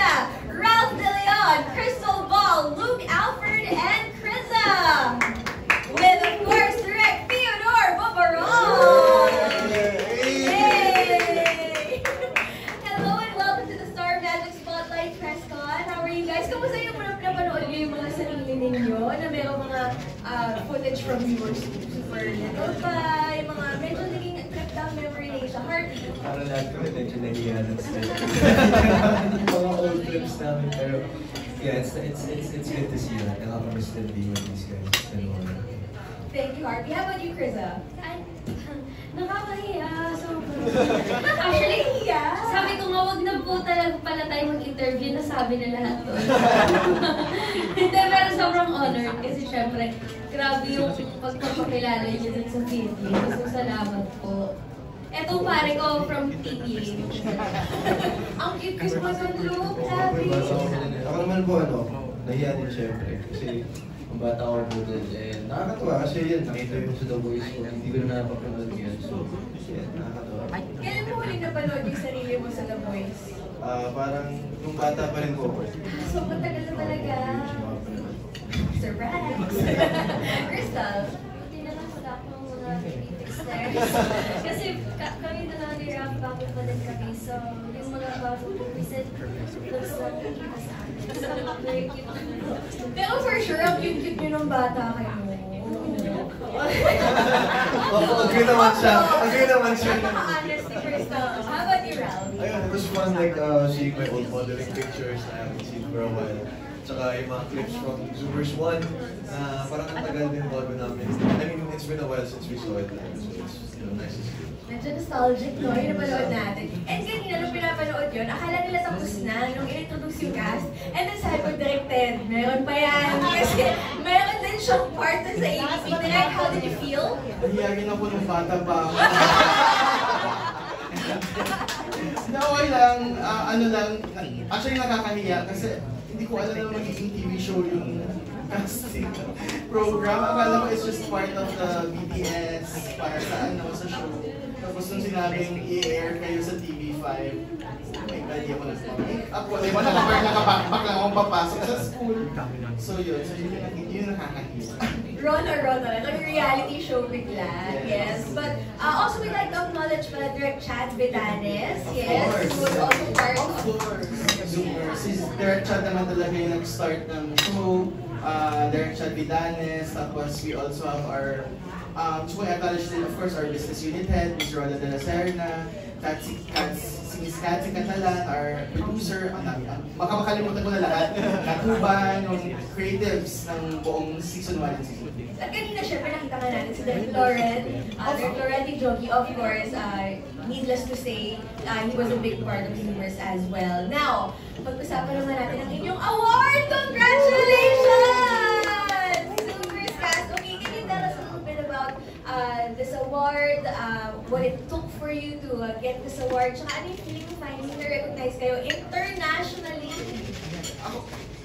Sina, Ralph De Leon, Crystal Ball, Luke Alfred, and Krisa. With, of course, Direct Theodore Babaron. Yay! Hello and welcome to the Star Magic Spotlight Press Con. How are you guys? Kamusta yung napanood niyo yung mga sarili ninyo na mayroong mga footage from your super little pa, yung mga medyo naging trip down memory lane sa heart. Parang lahat ko medyo nahihanan sa mga old clips namin, pero yeah, it's good to see that. Nakakamiss din being with these guys. Thank you, Harvey. How about you, Krisa? Nakakahiya. Actually, sabi ko nga, wag na po talaga pala tayo mag-interview, nasabi na lahat to. Hindi, pero sobrang honored kasi syempre, grabe yung pagpapakilala niyo dun sa Philippines. So, salamat po. Etong pare ko from PTA. Ang cute mo sa look, sabi. Ako naman po, nahiya din syempre. Kasi ang bata ako po din. Nakakatawa kasi yun, nakita yung sa The Voice ko. Hindi ko na napapanood yun. So, yeah, nakakatawa. Kailan mo huling napanood yung sarili mo sa The Voice? Parang yung bata pa rin po. So, matagal na talaga. Surprise! Crystal? Hindi na lang sa ng mga critics there. Kasi kami na lang ni Ralph bago pa din kami. So, yung mga bago recent looks lang nakikita sa akin. So, very cute. Pero for sure, ang cute-cute nyo ng bata kayo. Agree naman siya. Agree naman siya. Honest si Crystal. How about you, Ralph? Ayun, it was fun like seeing my old modeling pictures na I haven't seen for a while. Tsaka yung mga clips from Zoomers 1 na parang ang tagal din bago namin. I mean, it's been a while since we saw it. So it's nice to see. Medyo nostalgic, no? Yung napanood natin. And kanina, nung pinapanood yun, akala nila tapos na nung in-introduce yung cast. And then sabi ko, directed, meron pa yan. Kasi meron din siyang part sa ABP. Direct, how did you feel? Nahiyagin ako ng bata pa ako. Okay lang, ano lang, actually nakakahiya kasi hindi ko alam na magiging TV show yung casting program. Akala ko it's just part of the BTS para sa sa show. Tapos nung sinabing i-air kayo sa TV5, may hindi ako nag-make up. Wala nakabackpack lang akong papasok sa school. So yun yung nakakahiya. Rona. Like reality show bigla. Yes. But also we'd like to acknowledge Direct Chad Vitanes. Yes. Who was also part of Zoomers. Si Direct Chad naman talaga yung nag-start ng show. Direct Chad Vitanes. Tapos we also have our gusto ko i-acknowledge din, of course, our business unit head, Ms. Roda de la Serna, si Ms. Katsi Catalan, our producer, baka makalimutan ko na lahat, Natuban, yung creatives ng buong season 1 and season 2. At kanina, syempre, nakita ka natin si Direk Loren. Direk Loren Jogi, of course, needless to say, he was a big part of Zoomers as well. Now, pag-usapan naman natin ang inyong award! Congratulations! Zoomers cast. Okay, can you tell us a little bit about this award, what it took for you to get this award, tsaka ano yung feeling mo finally na-recognize kayo internationally?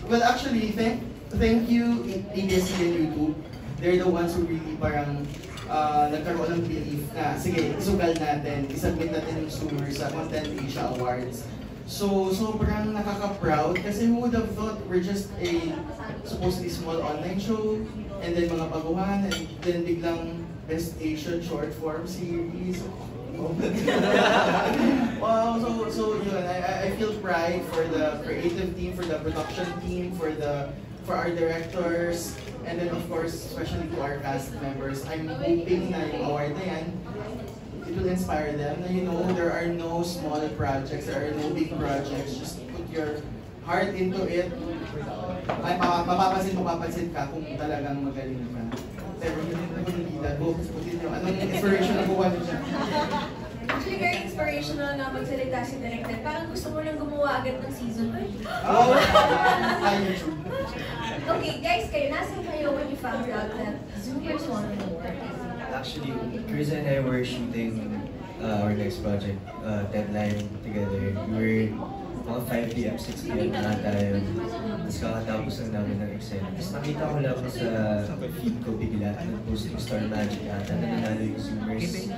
Well, actually, thank you ABS-CBN YouTube. They're the ones who really parang nagkaroon ng belief na, sige, isugal natin, isubmit natin yung Zoomers sa Content Asia Awards. So, sobrang nakaka-proud kasi who would have thought we're just a supposedly small online show and then mga baguhan and then biglang Best Asian Short Form Series. Wow, so yun, I feel pride for the creative team, for the production team, for our directors, and then of course, especially to our cast members. I'm hoping na yung award na yan, it will inspire them na there are no small projects, there are no big projects, just put your heart into it. Ay, mapapansin ka kung talagang magaling ka. Pero hindi go, putin nyo, anong inspiration na buwan niya? Actually, very inspirational na magsalita si Director. Parang gusto mo lang gumawa agad ng season 2. Oh! Okay, guys, nasan kayo when you found out that Zoomers won an award? Actually, Chris and I were shooting our next project, Deadline, together. We were mga 5 p.m., 6 p.m. na tayo. Tapos kakatapos lang namin ng Excel. Tapos nakita ko lang sa feed ko bigla, nag-post yung Star Magic ata na nanalo yung Zoomers.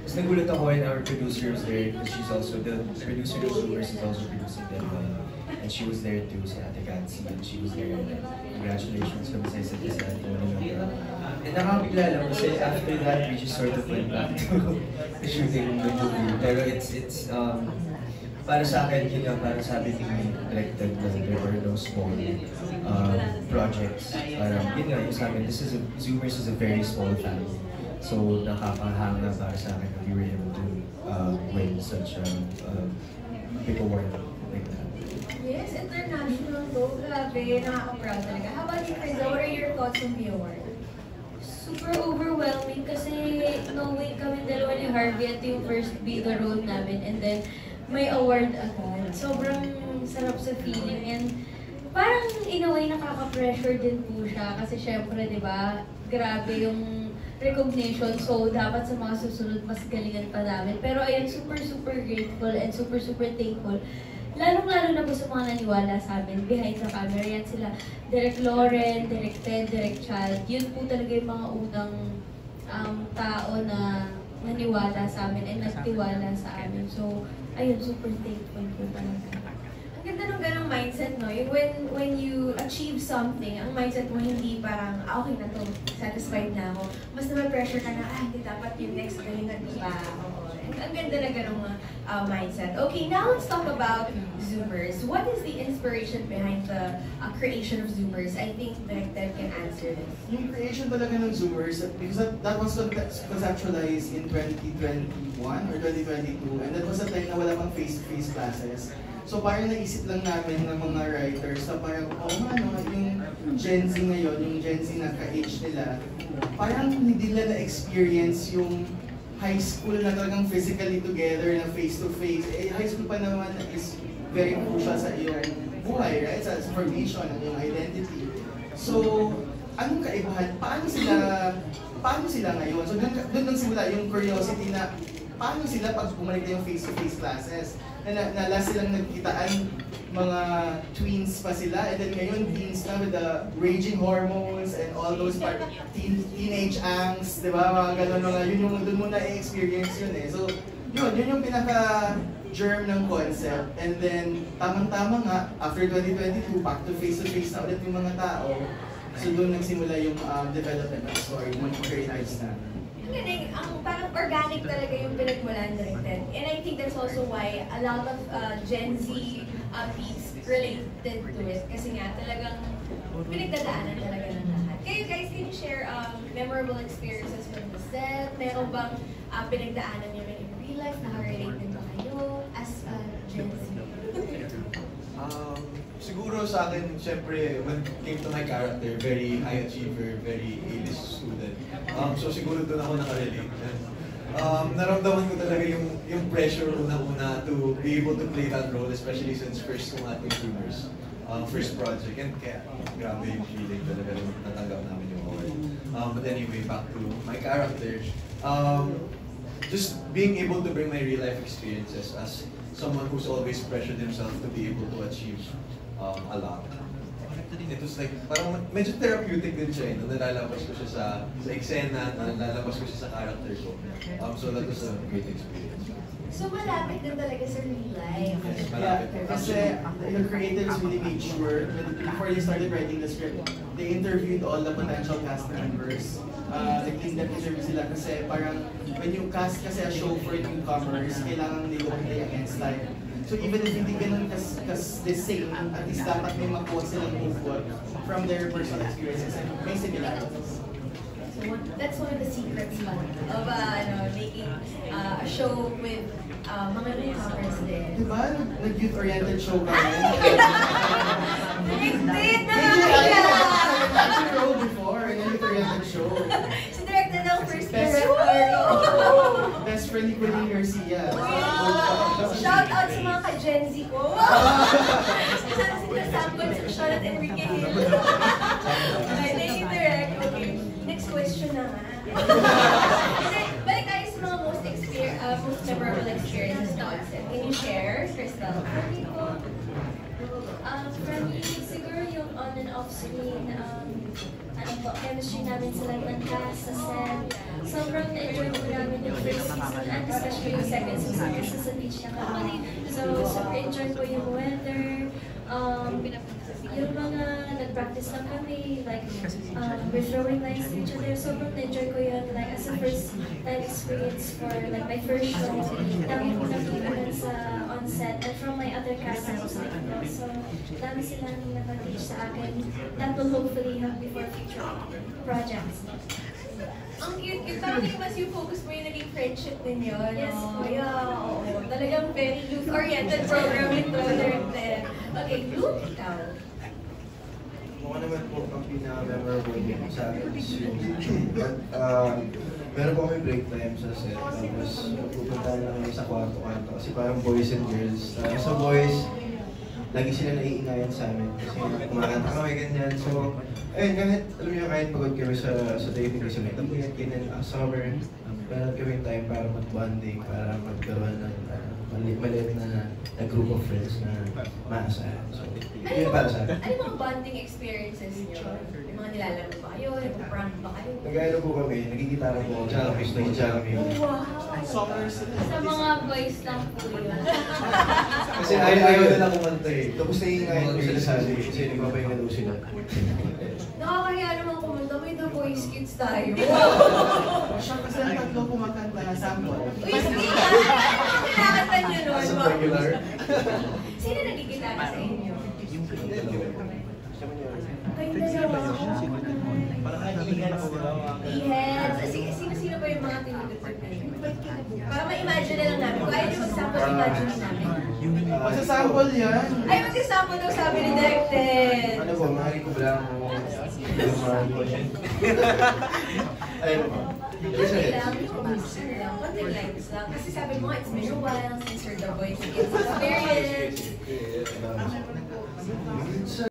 Tapos nagulat ako when our producer was there because she's also, the producer of Zoomers is also producing them. And she was there too, si Ate Katsi, and she was there. And congratulations kami sa isa't isa. And nakakabigla lang kasi after that, we just sort of went back to shooting the movie. Pero it's para sa akin, yun nga, para sabi ni directed na there were no small projects. Parang yun nga, yung sa akin, Zoomers is a very small family. So nakakahanga para sa akin that we were able to win such a big award like that. Yes, international though. Grabe, nakaka-proud talaga. How about you, Krista? What are your thoughts on the award? Super overwhelming kasi knowing kami dalawa ni Harvey at yung first bida role namin and then may award agad. Sobrang sarap sa feeling and parang in a way nakaka-pressure din po siya kasi syempre, di ba, grabe yung recognition. So, dapat sa mga susunod, mas galingan pa namin. Pero ayun, super grateful and super thankful. Lalong-lalo na po sa mga naniwala sa amin, behind the camera. Yan sila, Direk Lauren, Direk Ted, Direk Chad. Yun po talaga yung mga unang tao na naniwala sa amin and nagtiwala sa amin. So, ayun, super thankful po talaga. Ang ganda ng ganong mindset, no? Yung when you achieve something, ang mindset mo hindi parang, okay na to, satisfied na ako. Mas naman pressure ka na, hindi dapat yung next galingan pa. Ang ganda na ganong mindset. Okay, now let's talk about Zoomers. What is the inspiration behind the creation of Zoomers? I think Directed can answer this. Yung creation talaga ng Zoomers, because that was conceptualized in 2021 or 2022, and that was a time na wala pang face-to-face classes. So parang naisip lang namin ng mga writers na parang, yung Gen Z ngayon, yung Gen Z na ka-age nila, parang hindi nila na-experience yung high school na talagang physically together na face-to-face. High school pa naman is very crucial sa iyong buhay, right? Sa formation ng iyong identity. So, anong kaibahan? Paano sila ngayon? So, doon nagsimula yung curiosity na paano sila pag bumalik na yung face-to-face classes? Na last silang nagkitaan, mga tweens pa sila, and then ngayon teens na with the raging hormones and all those teenage angst, di ba? Mga ganun, doon mo na-experience yun eh. So, yun yung pinaka-germ ng concept. And then, tamang-tama nga, after 2022, back to face-to-face na ulit yung mga tao. So, doon nagsimula yung development of story, yung creatives na. Ang galing, parang organic talaga yung pinagmulan Directed. And I think that's also why a lot of Gen Z peeps related to it. Kasi nga talagang pinagdadaanan talaga ng lahat. Kayo guys, can you share memorable experiences from the set? Meron bang pinagdaanan nyo in real life? Nakarelate din ba kayo as Gen Z? Siguro sa akin, syempre, when it came to my character, very high achiever, very A-list student. So siguro doon ako nakarelate. Naramdaman ko talaga yung pressure una-una to be able to play that role, especially since first kong ating Zoomers, first project. And kaya, grabe yung feeling talaga nung natanggap namin yung award. But anyway, back to my character. Just being able to bring my real life experiences as someone who's always pressured himself to be able to achieve a lot. It was like, parang medyo therapeutic din siya nung nalalabas ko siya sa eksena, nalalabas ko siya sa character ko. So that was a great experience. So malapit din talaga sa real life. Yes, malapit. Kasi the creatives really made sure, before they started writing the script, they interviewed all the potential cast members. Nag-in-depth interview sila kasi parang when you cast kasi a show for newcomers, kailangan nila play against life. So even if hindi ganun kas the same, at least dapat may makuha silang input from their personal experiences and may similarities. So that's one of the secrets of making a show with mga newcomers din. Diba? Nag-youth-oriented show kami. Connected na I've role before in a youth-oriented show. Si Directed ng first Best director. Best friend ni Quilling Garcia. Shout out sa mga ka-Gen Z ko. Sana sila Samuel, si Charlotte Enrique Hill. Thank you, Direct. Okay, next question na nga. Kasi, balik tayo sa mga most memorable experiences na on set. Can you share, Crystal? For me, siguro yung on and off screen, chemistry namin sa lahat ng cast, sa set, sobrang na-enjoy ko namin yung first season at especially yung second season kasi sa beach na kami. So, super enjoy ko yung weather. Yung mga nag-practice lang kami, like, we're throwing lines to each other. Sobrang na-enjoy ko yun, like, as a first time experience for, like, my first show. Dami ko nakikilan sa on-set and from my other castmates, like, so, dami silang nag-teach sa akin. That will hopefully help me for future projects. Ang cute. Parang mas yung focus mo yung naging friendship ninyo. Yes. No? Yeah, oo. Talagang very youth-oriented program ito. Okay, Luke, ikaw. Mukha naman po ang pinaka-memorable sa akin is yung meron po kami break time sa set. Tapos pupunta lang kami sa kwarto-kwarto kasi parang boys and girls. Sa boys, lagi sila naiingayan sa amin kasi kumakanta kami ganyan. So, ayun, alam niyo, kahit pagod kami sa taping kasi may ingat, ganyan, summer, meron kami time para mag-bonding, para magkaroon ng maliit na group of friends na maasahan. So, yun para sa akin. Ano yung mga bonding experiences niyo? Yung mga nilalaro ba kayo? Nag-prank ba kayo? Nag-ano po kami, nagigitara po kami, tapos nag-jam kami. Sa mga boys lang po yun. Kasi ayaw nila kumanta eh. Tapos naiingayan ko sila sa akin kasi nagpapahinga daw sila. Nakakahiya naman kumanta. May The Voice Kids tayo. Siya kasi ang tatlo kumakanta na sample. Uy, hindi ka! Kinakanta niyo nun. As a regular. Sino nagigitara sa inyo? Kayo dalawa. Parang nag-iingat sila. Yes. Sino ba yung mga tinututok niyo? Para ma-imagine na lang namin. Kung ayaw niyo mag-sample, imagine namin. Magsasample yan. Ay, mag-sample daw sabi ni Direk Ted. Ano po, mahari ko lang ako. Mahari ko yan. Ayun po. Okay lang, konting lines lang. Kasi sabi mo, it's been a while since you're The Voice Kids experience.